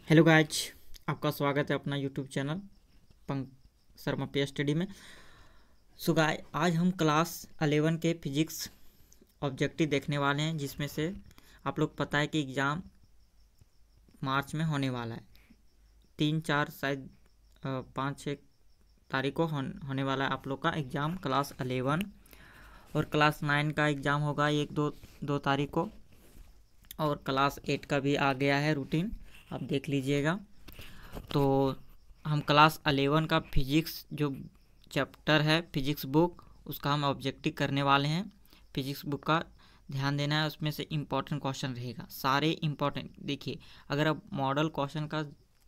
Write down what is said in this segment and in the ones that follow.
Hello guys, आपका स्वागत है अपना यूट्यूब चैनल पंक शर्मा पे स्टडी में। सो गाय आज हम क्लास 11 के फिजिक्स ऑब्जेक्टिव देखने वाले हैं, जिसमें से आप लोग पता है कि एग्ज़ाम मार्च में होने वाला है। 3-4 शायद 5-6 तारीख को होने वाला है आप लोग का एग्ज़ाम क्लास 11। और क्लास 9 का एग्ज़ाम होगा 1-2 तारीख को। और क्लास 8 का भी आ गया है रूटीन, आप देख लीजिएगा। तो हम क्लास 11 का फिजिक्स जो चैप्टर है फिजिक्स बुक, उसका हम ऑब्जेक्टिव करने वाले हैं। फिजिक्स बुक का ध्यान देना है, उसमें से इम्पोर्टेंट क्वेश्चन रहेगा, सारे इम्पोर्टेंट। देखिए, अगर आप मॉडल क्वेश्चन का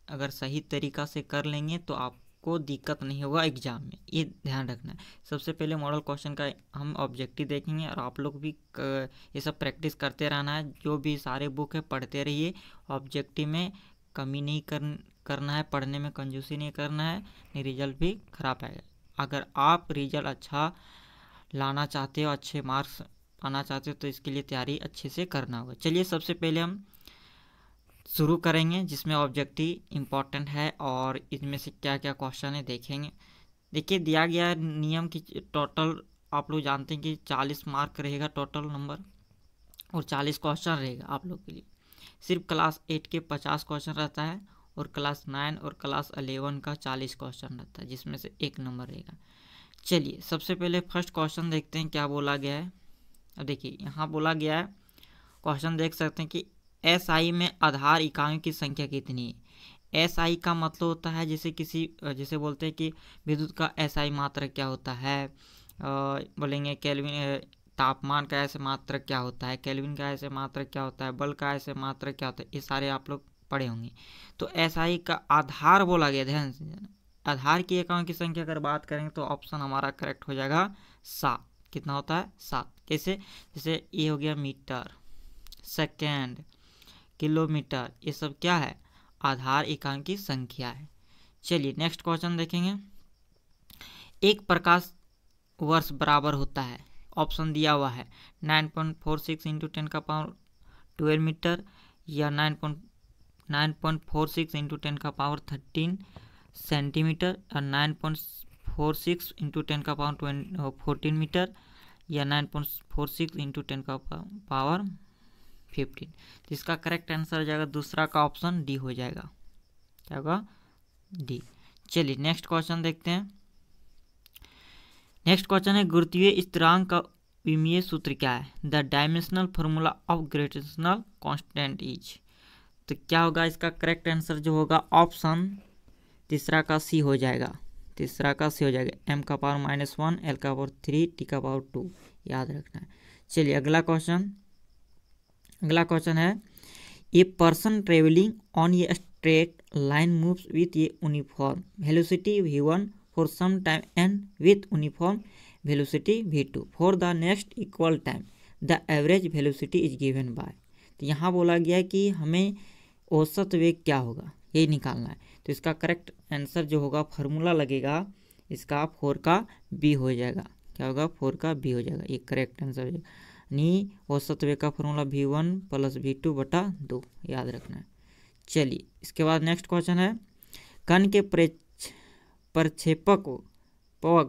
अगर सही तरीक़ा से कर लेंगे तो आपको दिक्कत नहीं होगा एग्ज़ाम में, ये ध्यान रखना है। सबसे पहले मॉडल क्वेश्चन का हम ऑब्जेक्टिव देखेंगे, और आप लोग भी ये सब प्रैक्टिस करते रहना है। जो भी सारे बुक है पढ़ते रहिए, ऑब्जेक्टिव में कमी नहीं करना है, पढ़ने में कंजूसी नहीं करना है, नहीं रिजल्ट भी खराब आएगा। अगर आप रिजल्ट अच्छा लाना चाहते हो, अच्छे मार्क्स पाना चाहते हो, तो इसके लिए तैयारी अच्छे से करना होगा। चलिए सबसे पहले हम शुरू करेंगे, जिसमें ऑब्जेक्टिव इम्पॉर्टेंट है और इसमें से क्या क्या क्वेश्चन है देखेंगे। देखिए, दिया गया है नियम की टोटल, आप लोग जानते हैं कि 40 मार्क रहेगा टोटल नंबर, और 40 क्वेश्चन रहेगा आप लोग के लिए। सिर्फ क्लास 8 के 50 क्वेश्चन रहता है, और क्लास 9 और क्लास 11 का 40 क्वेश्चन रहता है, जिसमें से 1 नंबर रहेगा। चलिए सबसे पहले फर्स्ट क्वेश्चन देखते हैं क्या बोला गया है। अब देखिए, यहाँ बोला गया है, क्वेश्चन देख सकते हैं कि SI में आधार इकाइयों की संख्या कितनी है। SI का मतलब होता है जैसे बोलते हैं कि विद्युत का SI मात्रक क्या होता है, बोलेंगे केल्विन, तापमान का ऐसे मात्रक क्या होता है, केल्विन का ऐसे मात्रक क्या होता है, बल का ऐसे मात्रक क्या होता है, ये सारे आप लोग पढ़े होंगे। तो SI का आधार बोला गया, ध्यान से जाना। आधार की इकाइयों की संख्या अगर बात करेंगे तो ऑप्शन हमारा करेक्ट हो जाएगा 7। कितना होता है? 7। कैसे? जैसे ये हो गया मीटर, सेकेंड, किलोमीटर, ये सब क्या है? आधार इकाइयों की संख्या है। चलिए नेक्स्ट क्वेश्चन देखेंगे। एक प्रकाश वर्ष बराबर होता है, ऑप्शन दिया हुआ है 9.46 इंटू 10 का पावर 12 मीटर, या 9.46 इंटू 10 का पावर 13 सेंटीमीटर, और 9.46 इंटू 10 का पावर 14 मीटर, या 9.46 इंटू 10 का पावर 15। तो इसका करेक्ट आंसर हो जाएगा दूसरा का ऑप्शन डी हो जाएगा। क्या होगा? डी। चलिए नेक्स्ट क्वेश्चन देखते हैं। नेक्स्ट क्वेश्चन है, गुरुत्वीय स्थिरांक का विमीय सूत्र क्या है? The dimensional formula of gravitational constant is. तो क्या होगा इसका करेक्ट आंसर जो होगा ऑप्शन तीसरा का सी हो जाएगा। तीसरा का सी हो जाएगा, m का पावर -1, l का पावर 3, t का पावर 2, याद रखना है। चलिए अगला क्वेश्चन है, a person travelling on a straight line moves with a uniform velocity v1 for some time and with uniform velocity v2 for the next equal time the average velocity is given by। तो यहाँ बोला गया है कि हमें औसत वेग क्या होगा, यही निकालना है। तो इसका करेक्ट आंसर जो होगा, फार्मूला लगेगा इसका 4 का बी हो जाएगा। क्या होगा? 4 का बी हो जाएगा, ये करेक्ट आंसर हो जाएगा। यानी औसत वेग का फार्मूला v1 + v2/2, याद रखना है। चलिए इसके बाद नेक्स्ट क्वेश्चन है, कण के प्रक्षेपक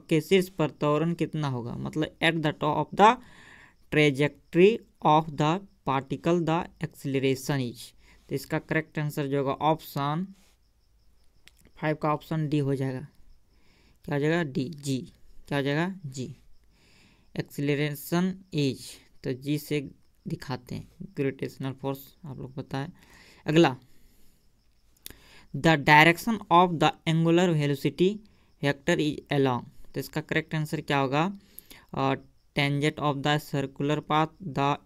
के शीर्ष पर त्वरण कितना होगा? मतलब at the top of the trajectory of the particle the acceleration is. तो इसका करेक्ट आंसर जो होगा ऑप्शन 5 का ऑप्शन डी हो जाएगा। क्या हो जाएगा? डी, जी। क्या हो जाएगा? जी। एक्सीलरेशन इज, तो जी से दिखाते हैं, ग्रेविटेशनल फोर्स आप लोग पता है। अगला, the direction of the angular velocity vector is along. तो इसका करेक्ट आंसर क्या होगा? Tangent of the circular path, the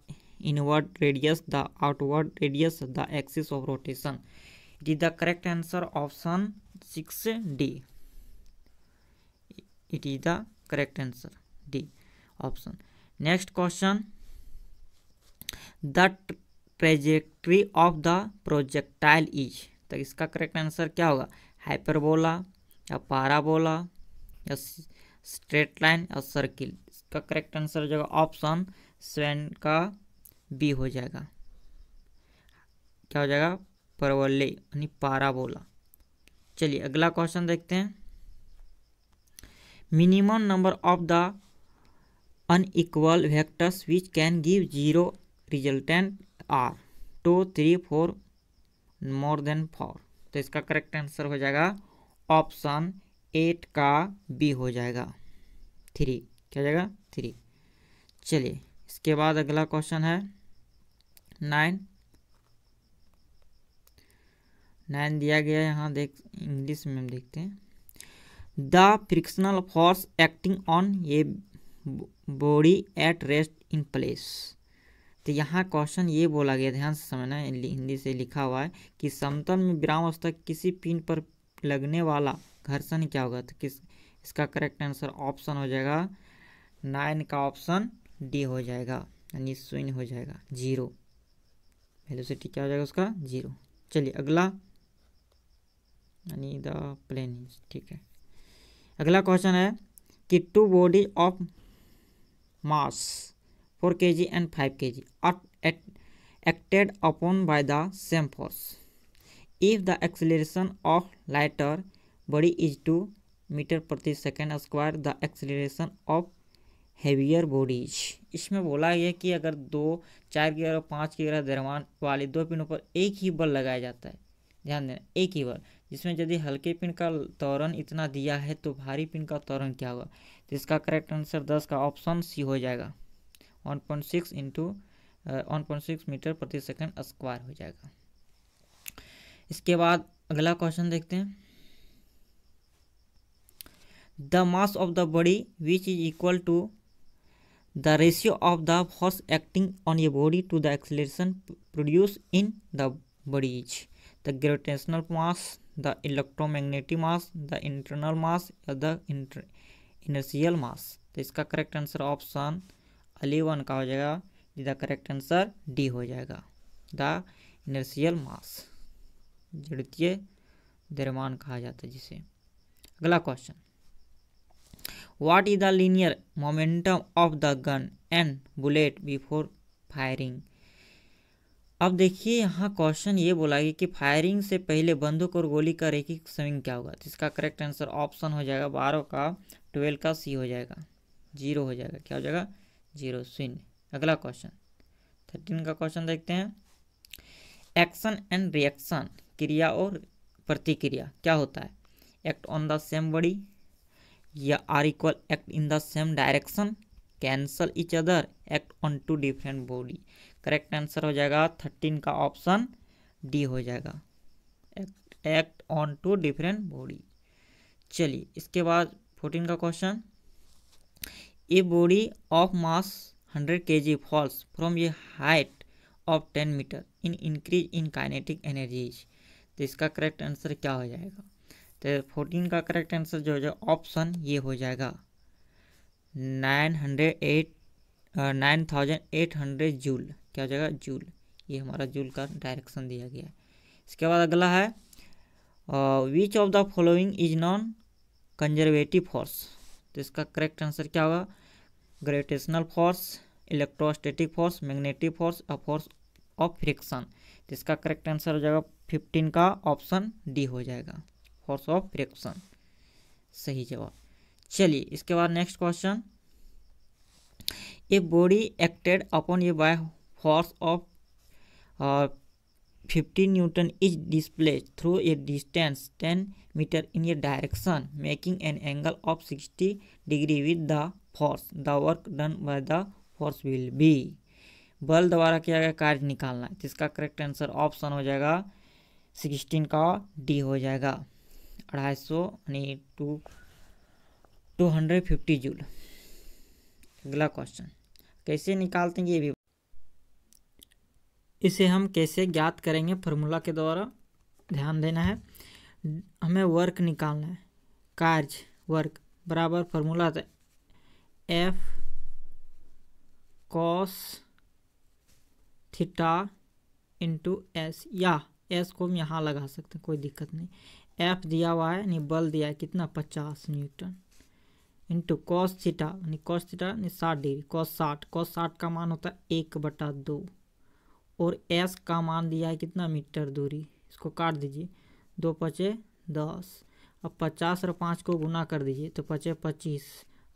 inward radius, the outward radius, the axis of rotation. It is the correct answer option 6D। It is the correct answer D option. Next question, the trajectory of the projectile is. तो इसका correct answer क्या होगा? Hyperbola, या parabola, या straight line, या circle. इसका correct answer हो जाएगा ऑप्शन 7 का बी हो जाएगा। क्या हो जाएगा? परवलय यानी पाराबोला। चलिए अगला क्वेश्चन देखते हैं। Minimum number of the unequal vectors which can give zero resultant R 2 3 4 more than 4। तो इसका करेक्ट आंसर हो जाएगा ऑप्शन 8 का बी हो जाएगा 3। क्या हो जाएगा 3। चलिए इसके बाद अगला क्वेश्चन है 9 दिया गया है यहाँ, देख इंग्लिश में हम देखते हैं। The frictional force acting on a body at rest in place. तो यहाँ क्वेश्चन ये बोला गया, ध्यान से समझना, हिंदी से लिखा हुआ है कि समतल में विराम अवस्था किसी पिन पर लगने वाला घर्षण क्या होगा। तो इसका करेक्ट आंसर ऑप्शन हो जाएगा 9 का ऑप्शन डी हो जाएगा, यानी शून्य हो जाएगा, 0। वेलोसिटी क्या हो जाएगा उसका 0। चलिए अगला, यानी द प्लेन, ठीक है। अगला क्वेश्चन है कि 2 bodies of mass 4 kg and 5 kg are acted upon by the same force. If the acceleration of lighter body is 2 metre प्रति second square, the acceleration of heavier bodies। इसमें बोला गया कि अगर 2 4 की और 5 की द्रव्यमान वाली 2 पिनों पर एक ही बल लगाया जाता है, ध्यान देना, एक ही बल, जिसमें यदि हल्के पिन का त्वरण इतना दिया है तो भारी पिन का त्वरण क्या होगा। तो इसका करेक्ट आंसर 10 का ऑप्शन सी हो जाएगा, 1.6 मीटर प्रति सेकंड स्क्वायर हो जाएगा। इसके बाद अगला क्वेश्चन देखते हैं। The mass of the body which is equal to the ratio of the force acting on a body to the acceleration produce in the body is the gravitational mass, the electromagnetic mass, the internal mass या the inertial मास। तो इसका correct answer option 11 का हो जाएगा, जिसका correct answer D हो जाएगा, the inertial मास, जड़त्वीय द्रव्यमान कहा जाता है जिसे। अगला question, what is the linear momentum of the gun and bullet before firing. अब देखिए यहाँ क्वेश्चन ये बोला गया कि फायरिंग से पहले बंदूक और गोली का रैखिक स्विंग क्या होगा। तो इसका करेक्ट आंसर ऑप्शन हो जाएगा 12 का 12 का सी हो जाएगा, 0 हो जाएगा। क्या हो जाएगा 0, शून्य। अगला क्वेश्चन 13 का क्वेश्चन देखते हैं। एक्शन एंड रिएक्शन, क्रिया और प्रतिक्रिया क्या होता है। Act on the same body या are equal act in the same direction, cancel each other, act on 2 different body. Correct answer हो जाएगा 13 का ऑप्शन डी हो जाएगा, एक्ट ऑन 2 डिफरेंट बॉडी। चलिए इसके बाद 14 का question, a body of mass 100 kg falls from a height of 10 metre in increase in kinetic energies. तो इसका करेक्ट आंसर क्या हो जाएगा। तो 14 का करेक्ट आंसर जो हो जाएगा ऑप्शन ये हो जाएगा 9800 जूल। क्या हो जाएगा जूल, ये हमारा जूल का डायरेक्शन दिया गया है। इसके बाद अगला है which of the following is non conservative force. तो इसका करेक्ट आंसर क्या होगा, gravitational force, electrostatic force, magnetic force, और फोर्स ऑफ फ्रिक्शन। तो इसका करेक्ट आंसर हो जाएगा 15 का ऑप्शन डी हो जाएगा, फोर्स ऑफ फ्रिक्शन, सही जवाब। चलिए इसके बाद next question, a body acted upon a by force of 50 newton is displaced through a distance 10 metre in a direction making an angle of 60 degree with the force, the work done by the force will be. बल द्वारा किया गया कार्य निकालना है। तो इसका correct answer option हो जाएगा 16 का डी हो जाएगा, 250 यानी 250 जूल। अगला क्वेश्चन, कैसे निकालते हैं ये भी, इसे हम कैसे ज्ञात करेंगे, फार्मूला के द्वारा ध्यान देना है। हमें वर्क निकालना है, कार्य वर्क बराबर फार्मूला था F cos theta into S, या एस को हम यहाँ लगा सकते हैं, कोई दिक्कत नहीं। एफ दिया हुआ है यानी बल दिया है कितना 50 न्यूटन इंटू कॉस थीटा यानी 60 डिग्री, कॉस 60 का मान होता है 1/2, और एस का मान दिया है कितना मीटर दूरी इसको काट दीजिए, 2 पचे 10। अब 50 और 5 को गुना कर दीजिए तो 5 25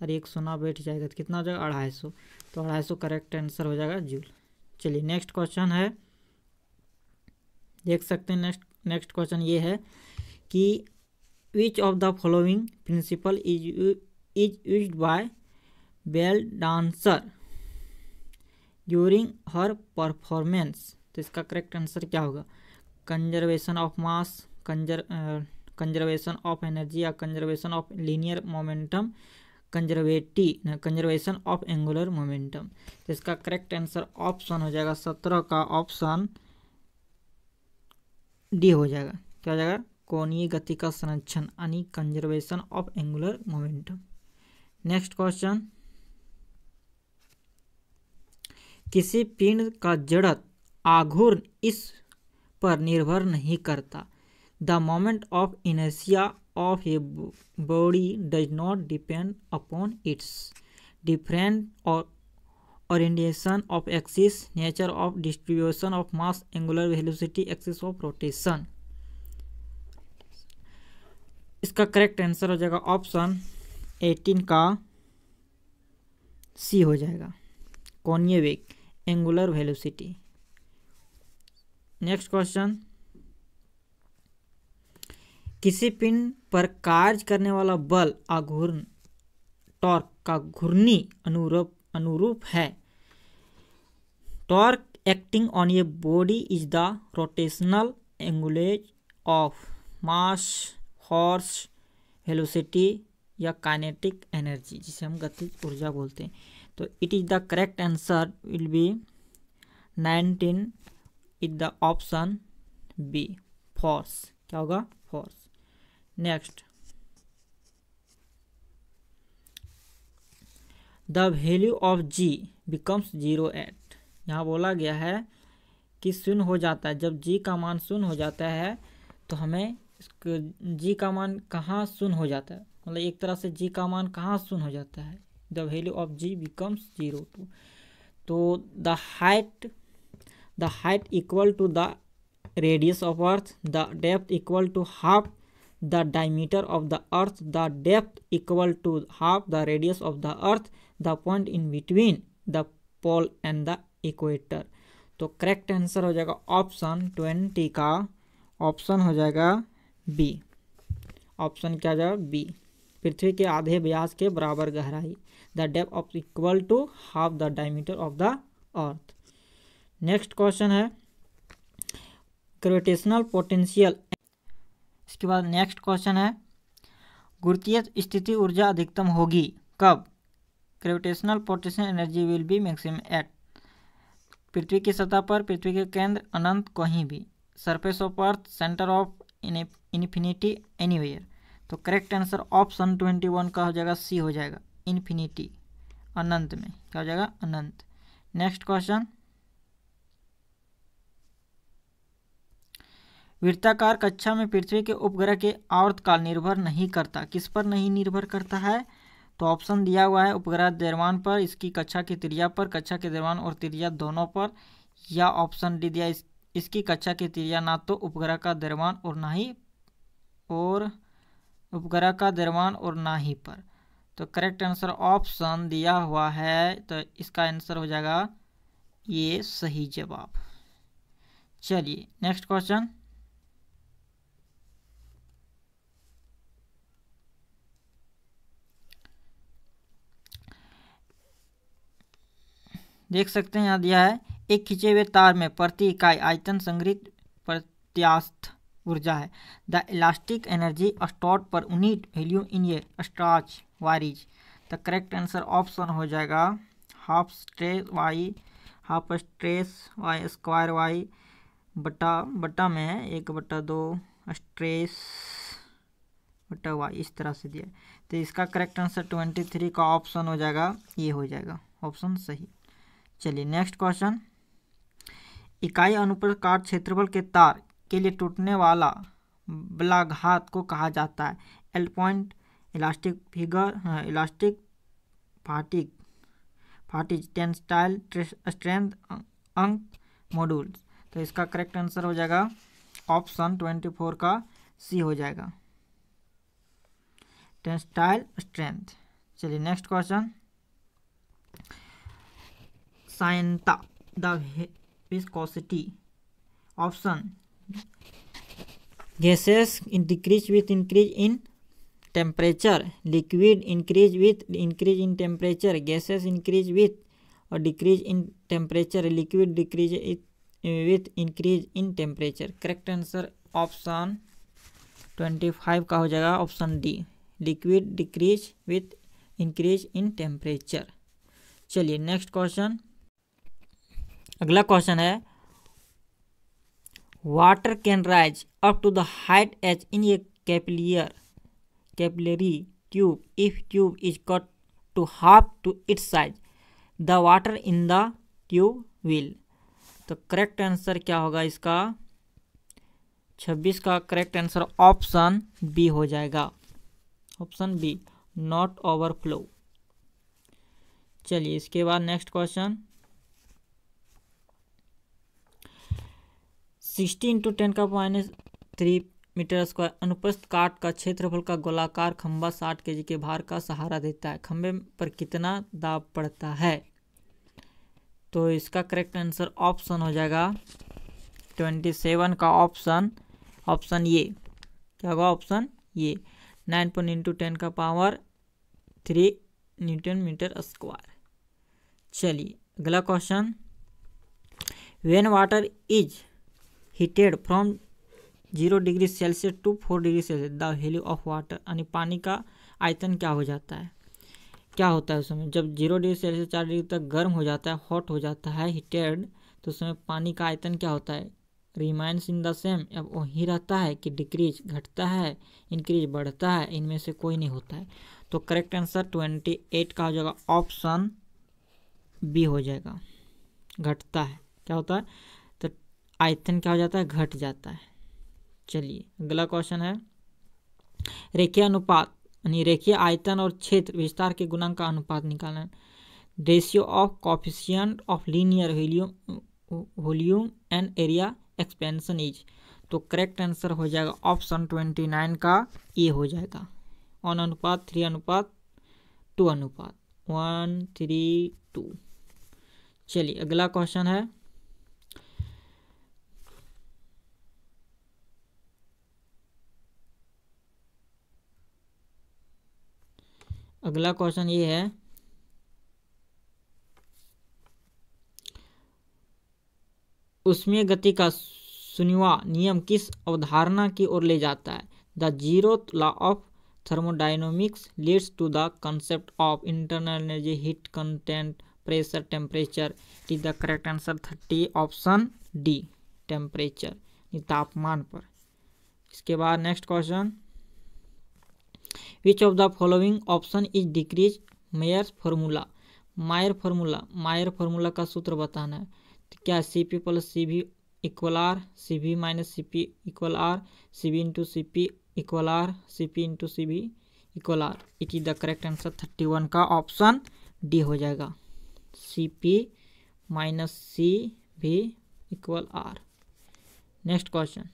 और 1 सोना बैठ जाएगा तो कितना हो जाएगा 250। तो 250 करेक्ट आंसर हो जाएगा जूल। चलिए नेक्स्ट क्वेश्चन है, देख सकते हैं। नेक्स्ट क्वेश्चन ये है कि which of the following principle is used by ballet dancer during her performance. तो इसका करेक्ट आंसर क्या होगा? Conservation of mass, conservation of energy या conservation of linear momentum, conservation of angular momentum. तो इसका करेक्ट आंसर ऑप्शन हो जाएगा 17 का ऑप्शन डी हो जाएगा। क्या हो जाएगा? कोणीय गति का संरक्षण यानी conservation of angular momentum. Next question, किसी पिंड का जड़त्व आघूर्ण इस पर निर्भर नहीं करता। The moment of inertia of a body does not depend upon its different orientation of axis, nature of distribution of mass, angular velocity, axis of rotation. इसका करेक्ट आंसर हो जाएगा ऑप्शन 18 का सी हो जाएगा, कोणीय वेग, एंगुलर वेलोसिटी। नेक्स्ट क्वेश्चन, किसी पिंड पर कार्य करने वाला बल आघूर्ण टॉर्क का घूर्णी अनुरूप है। Torque acting on a body is the rotational analogue of mass, force, velocity या काइनेटिक एनर्जी, जिसे हम गतिज ऊर्जा बोलते हैं। तो it is the correct answer will be 19 is the option B, force. क्या होगा? Force. Next, the value of g becomes 0 at. यहाँ बोला गया है कि शून्य हो जाता है, जब जी का मान शून्य हो जाता है तो हमें जी का मान कहाँ शून्य हो जाता है, मतलब एक तरह से जी का मान कहाँ शून्य हो जाता है? The value of g becomes 0 to. तो the height equal to the radius of earth, the depth equal to half the diameter of the earth, the depth equal to half the radius of the earth, the point in between the pole and the equator. तो correct answer हो जाएगा option 20 का option हो जाएगा B. Option क्या जाएगा? B. पृथ्वी के आधे व्यास के बराबर गहराई, the depth of equal to half the diameter of the earth. Next question है ग्रेविटेशनल पोटेंशियल। इसके बाद नेक्स्ट क्वेश्चन है गुरुत्वीय स्थिति ऊर्जा अधिकतम होगी कब? Gravitational potential energy will be maximum at. पृथ्वी की सतह पर, पृथ्वी के केंद्र, अनंत, कहीं भी, surface of earth, centre of infinity, anywhere. तो करेक्ट आंसर ऑप्शन 21 का हो जाएगा सी हो जाएगा, इन्फिनिटी, अनंत में। क्या हो जाएगा? अनंत। नेक्स्ट क्वेश्चन, वृत्ताकार कक्षा में पृथ्वी के उपग्रह के आवर्तकाल निर्भर नहीं करता। किस पर नहीं निर्भर करता है? तो ऑप्शन दिया हुआ है उपग्रह द्रव्यमान पर, इसकी कक्षा की त्रिज्या पर, कक्षा के द्रव्यमान और त्रिज्या दोनों पर, या ऑप्शन डी दिया इसकी कक्षा की त्रिज्या ना तो उपग्रह का द्रव्यमान और ना ही उपग्रह का द्रव्यमान और ना ही पर। तो करेक्ट आंसर ऑप्शन दिया हुआ है, तो इसका आंसर हो जाएगा ये सही जवाब। चलिए नेक्स्ट क्वेश्चन, देख सकते हैं यहाँ दिया है एक खींचे हुए तार में प्रति इकाई आयतन संग्रहित प्रत्यास्थ ऊर्जा है। The elastic energy stored per unit value in a stretch varies. The correct answer option हो जाएगा half stress y square y बटा में है 1/2 स्ट्रेस बटा वाई, इस तरह से दिया है। तो इसका करेक्ट आंसर 23 का ऑप्शन हो जाएगा, ये हो जाएगा ऑप्शन सही। चलिए नेक्स्ट क्वेश्चन, इकाई अनुप्रस्थ क्षेत्रफल के तार के लिए टूटने वाला बलाघात को कहा जाता है? L point, elastic figure, elastic fatigue, tensile strength, अंक, मॉड्यूल। तो इसका करेक्ट आंसर हो जाएगा ऑप्शन 24 का सी हो जाएगा, टेंसाइल स्ट्रेंथ। चलिए नेक्स्ट क्वेश्चन, साइनता the viscosity, option gases decrease with increase in temperature, liquid increase with increase in temperature, gases increase with और decrease in temperature, liquid decrease with increase in temperature. Correct answer option 25 का हो जाएगा, option D, liquid decrease with increase in temperature. चलिए next question, अगला question है, water can rise up to the height H in a capillary tube if tube is cut to half to its size, the water in the tube will। तो correct answer क्या होगा इसका, 26 का correct answer option B हो जाएगा, option B, not overflow. चलिए इसके बाद नेक्स्ट क्वेश्चन, 60 × 10⁻³ मीटर स्क्वायर अनुप्रस्थ काट का क्षेत्रफल का गोलाकार खंभा 60 kg के भार का सहारा देता है, खंभे पर कितना दाब पड़ता है। तो इसका करेक्ट आंसर ऑप्शन हो जाएगा 27 का ऑप्शन ये, क्या होगा ऑप्शन ये, 9.10⁻³ न्यूटन मीटर स्क्वायर। चलिए अगला question, when water is heated from 0 degree Celsius to 4 degree Celsius the value of water, यानी पानी का आयतन क्या हो जाता है, क्या होता है उस समय जब 0 डिग्री सेल्सियस 4 डिग्री तक गर्म हो जाता है, हॉट हो जाता है, हीटेड, तो उस समय पानी का आयतन क्या होता है, रिमाइंस इन द सेम, अब वही रहता है कि डिक्रीज घटता है, इंक्रीज बढ़ता है, इनमें से कोई नहीं होता है। तो करेक्ट आंसर 28 का हो जाएगा, ऑप्शन बी हो जाएगा, घटता है, क्या होता है, तो आयतन क्या हो जाता है, घट जाता है। चलिए अगला क्वेश्चन है, रेखीय अनुपात यानी रेखीय आयतन और क्षेत्र विस्तार के गुणांक का अनुपात निकालना, ratio of coefficient of linear volume and area expansion is. तो करेक्ट आंसर हो जाएगा ऑप्शन 29 का ए हो जाएगा, 1:3:2:1:3:2। चलिए अगला क्वेश्चन है, अगला क्वेश्चन ये है, ऊष्मीय गति का 0वां नियम किस अवधारणा की ओर ले जाता है, the zeroth law of thermodynamics leads to the concept of internal energy, heat content, pressure, temperature. Is the correct answer 30, option D, temperature, तापमान पर। इसके बाद next question, which of the following option is decrease Mayer's formula, Mayer formula का सूत्र बताना है, तो क्या CP + CV = R, CV - CP = R, CV × CP = R, CP × CV = R। It is the correct answer 31 का ऑप्शन डी हो जाएगा, CP - CV = R। Next question,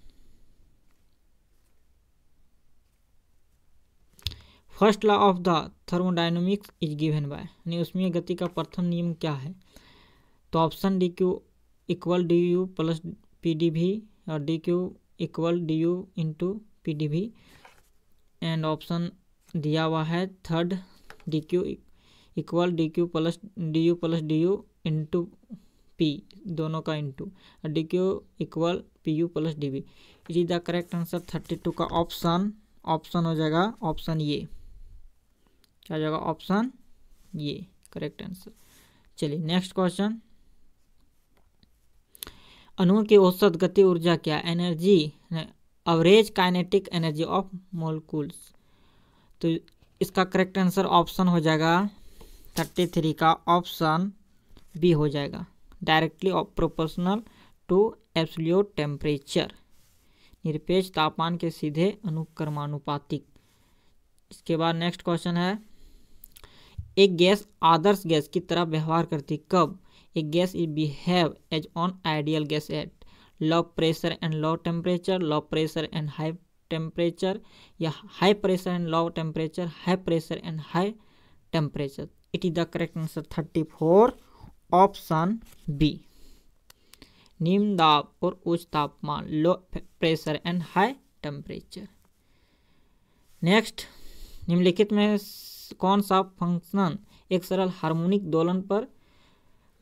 first law of the thermodynamics is given by, यानी ऊष्मीय गति का प्रथम नियम क्या है। तो ऑप्शन DQ = DU + PdV और DQ = DU × PdV, and option दिया हुआ है third DQ = DQ + DU + DU × P, दोनों का इंटू, और DQ = PU + DV। It is the correct answer 32 का ऑप्शन हो जाएगा, ऑप्शन ये, क्या हो जाएगा, ऑप्शन ये करेक्ट आंसर। चलिए नेक्स्ट क्वेश्चन, अणुओं की औसत गति ऊर्जा क्या, energy average kinetic energy of molecules. तो इसका करेक्ट आंसर ऑप्शन हो जाएगा 33 का ऑप्शन बी हो जाएगा, directly proportional to absolute temperature, निरपेक्ष तापमान के सीधे अनुक्रमानुपातिक। इसके बाद नेक्स्ट क्वेश्चन है, एक गैस आदर्श गैस की तरह व्यवहार करती कब, एक gas is behave as on ideal gas at low pressure and low temperature, low pressure and high temperature, या high pressure and low temperature, high pressure and high temperature. It is the correct answer 34 option B. निम्न दाब और उच्च तापमान, low pressure and high temperature. Next, निम्नलिखित में कौन सा फंक्शन एक सरल हार्मोनिक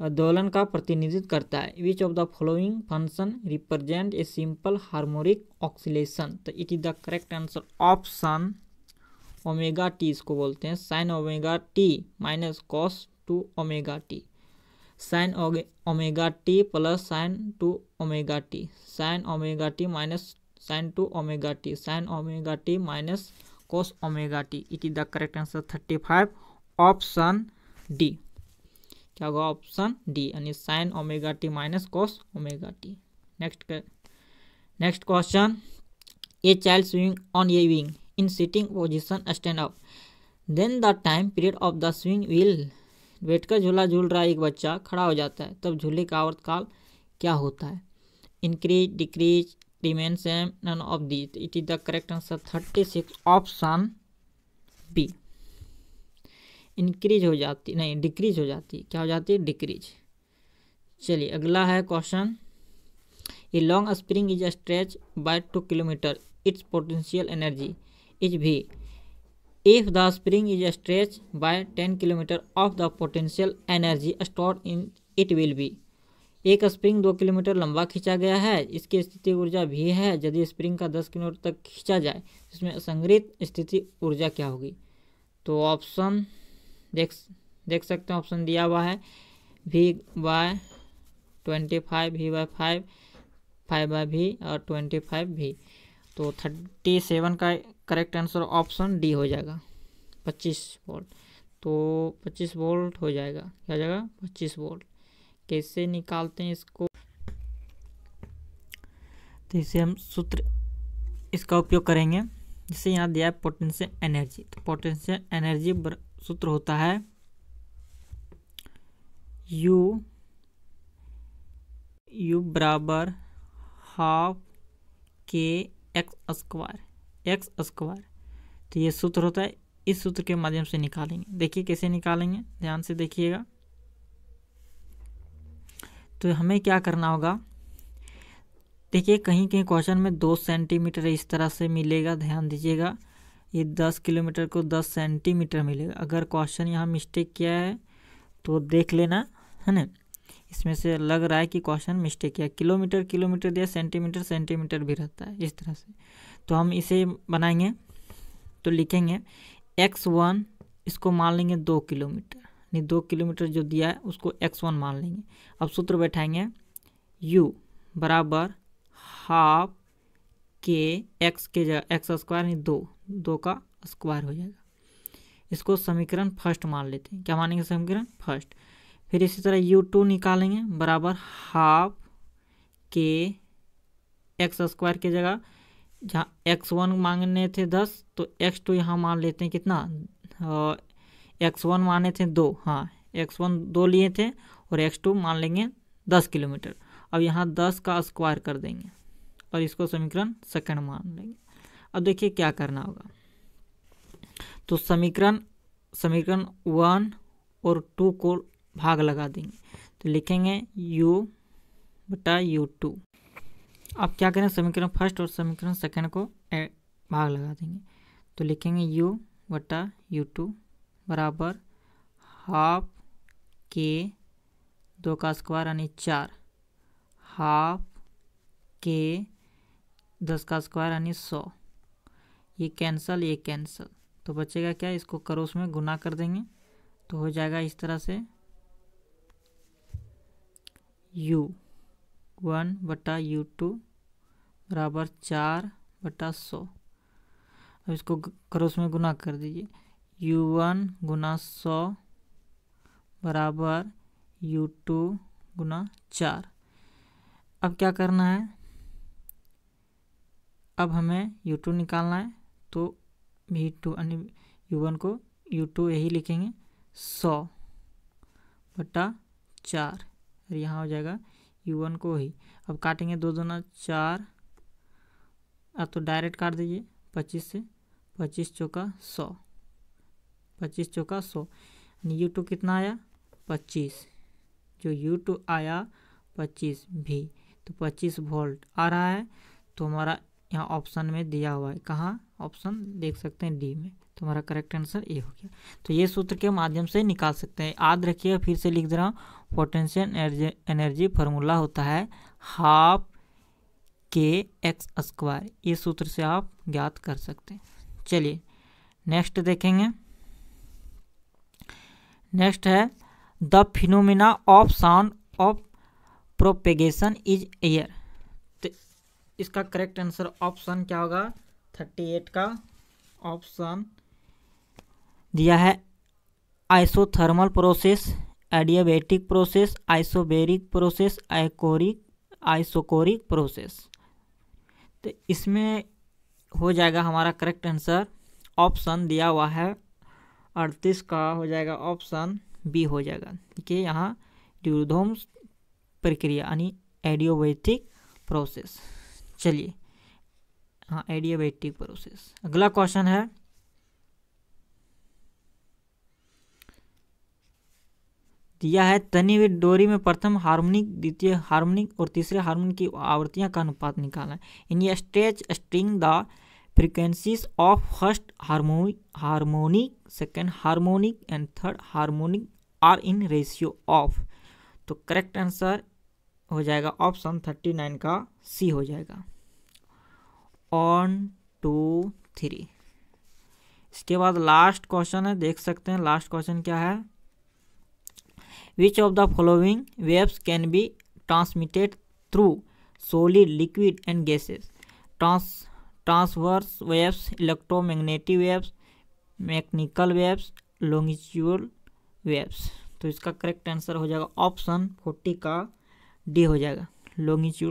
दोलन का प्रतिनिधित्व करता है? Which of the following function represent a simple harmonic oscillation? तो it is the correct answer option omega t, इसको बोलते हैं sine omega T minus cos two omega t, sine omega t plus sine two omega t, sine omega T minus sine two omega t, sine omega T minus cos omega t. It is the correct answer 35 option D. क्या होगा? Option D, यानी sign omega T minus cos omega T. Next question, a child swing on a wing in sitting position stand up, then the time period of the swing will. बैठकर झूला झूल रहा एक बच्चा खड़ा हो जाता है, तब झूले का आवर्तकाल क्या होता है? Increase, decrease, remain same, none of these. It is the correct answer 36 option B. Increase हो जाती, नहीं डिक्रीज हो जाती, क्या हो जाती है? डिक्रीज। चलिए अगला है question, a long spring is stretch by 2 kilometre, its potential energy is भी। If the spring is stretch by 10 kilometre of the potential energy stored in it will be. एक स्प्रिंग 2 किलोमीटर लंबा खींचा गया है, इसकी स्थिति ऊर्जा भी है। यदि स्प्रिंग का 10 किलोमीटर तक खींचा जाए, इसमें संग्रहित स्थिति ऊर्जा क्या होगी? तो ऑप्शन देख सकते हैं, ऑप्शन दिया हुआ है V/25, V/5, 5/V और 25V। तो 37 का करेक्ट आंसर ऑप्शन डी हो जाएगा, 25 वोल्ट। तो 25 वोल्ट हो जाएगा, क्या हो जाएगा? 25 वोल्ट। कैसे निकालते हैं इसको? तो इसे हम सूत्र इसका उपयोग करेंगे, जिसे यहाँ दिया है पोटेंशियल एनर्जी। तो पोटेंशियल एनर्जी सूत्र होता है U बराबर हाफ के एक्स स्क्वायर। तो ये सूत्र होता है, इस सूत्र के माध्यम से निकालेंगे। देखिए कैसे निकालेंगे, ध्यान से देखिएगा। तो हमें क्या करना होगा, देखिए कहीं कहीं क्वेश्चन में 2 सेंटीमीटर इस तरह से मिलेगा, ध्यान दीजिएगा। ये 10 किलोमीटर को 10 सेंटीमीटर मिलेगा। अगर क्वेश्चन यहाँ मिस्टेक किया है तो देख लेना, है ना। इसमें से लग रहा है कि क्वेश्चन मिस्टेक किया, किलोमीटर दिया, सेंटीमीटर भी रहता है इस तरह से। तो हम इसे बनाएंगे, तो लिखेंगे x1, इसको मान लेंगे 2 किलोमीटर, नहीं 2 किलोमीटर जो दिया है उसको x1 मान लेंगे। अब सूत्र बैठाएंगे u बराबर हाफ के एक्स के जगह एक्स स्क्वायर, नहीं 2 का स्क्वायर हो जाएगा। इसको समीकरण फर्स्ट मान लेते हैं। क्या मानेंगे? समीकरण फर्स्ट। फिर इसी तरह u2 निकालेंगे बराबर हाफ के एक्स स्क्वायर की जगह जहाँ x1 मांगने थे 10, तो x2 यहाँ मान लेते हैं कितना, x1 माने थे 2, हाँ x1 2 लिए थे, और x2 मान लेंगे 10 किलोमीटर। अब यहाँ 10 का स्क्वायर कर देंगे और इसको समीकरण सेकंड मान लेंगे। अब देखिए क्या करना होगा, तो समीकरण 1 और 2 को भाग लगा देंगे, तो लिखेंगे u/u2। अब क्या करें, समीकरण फर्स्ट और समीकरण सेकंड को भाग लगा देंगे, तो लिखेंगे u/u2 बराबर हाफ के 2 का स्क्वायर यानी 4, हाफ के 10 का स्क्वायर यानी 100। ये कैंसल, तो बचेगा क्या, इसको करोस में गुना कर देंगे, तो हो जाएगा इस तरह से u1/u2 बराबर 4/100। अब इसको करोस में गुना कर दीजिए, u1 गुना 100 बराबर u2 गुना 4। अब क्या करना है, अब हमें u2 निकालना है, तो v2 यानी u1 को u2 यही लिखेंगे 100/4, और यहाँ हो जाएगा U1 को ही। अब काटेंगे 2 दूना 4, अब तो डायरेक्ट काट दीजिए 25 से, 25 चौका 100, 25 चौका 100। U2 कितना आया 25, जो U2 आया 25 भी, तो 25 वोल्ट आ रहा है। तो हमारा यहाँ ऑप्शन में दिया हुआ है, कहाँ ऑप्शन देख सकते हैं डी में, तो हमारा करेक्ट आंसर ए हो गया। तो ये सूत्र के माध्यम से निकाल सकते हैं। याद रखिए, फिर से लिख दे रहा हूँ, पोटेंशियल एनर्जी फार्मूला होता है हाफ kx²। ये सूत्र से आप ज्ञात कर सकते हैं। चलिए नेक्स्ट देखेंगे। नेक्स्ट है the phenomena of sound of propagation is air. तो इसका करेक्ट आंसर ऑप्शन क्या होगा, 38 का ऑप्शन दिया है isothermal process, adiabatic process, isobaric process, isochoric process. तो इसमें हो जाएगा हमारा करेक्ट आंसर, ऑप्शन दिया हुआ है 38 का हो जाएगा ऑप्शन बी हो जाएगा। देखिए यहाँ ड्यूरोथर्म प्रक्रिया यानी एडियाबैटिक प्रोसेस। चलिए हाँ, एडियाबैटिक प्रोसेस। अगला क्वेश्चन है, दिया है तनी हुई डोरी में प्रथम हार्मोनिक, द्वितीय हार्मोनिक और तीसरे हार्मोनिक की आवृत्तियां का अनुपात निकालना है। इन ये stage string the frequencies of first harmonic, second harmonic and third harmonic are in ratio of. तो करेक्ट आंसर हो जाएगा ऑप्शन 39 का सी हो जाएगा, 1 2 3। इसके बाद लास्ट क्वेश्चन है, देख सकते हैं लास्ट क्वेश्चन क्या है। Which of the following waves can be transmitted through solid, liquid and gases? Transverse waves, electromagnetic waves, mechanical waves, longitudinal waves। तो इसका करेक्ट आंसर हो जाएगा ऑप्शन 40 का डी हो जाएगा, लॉन्गिट्यूड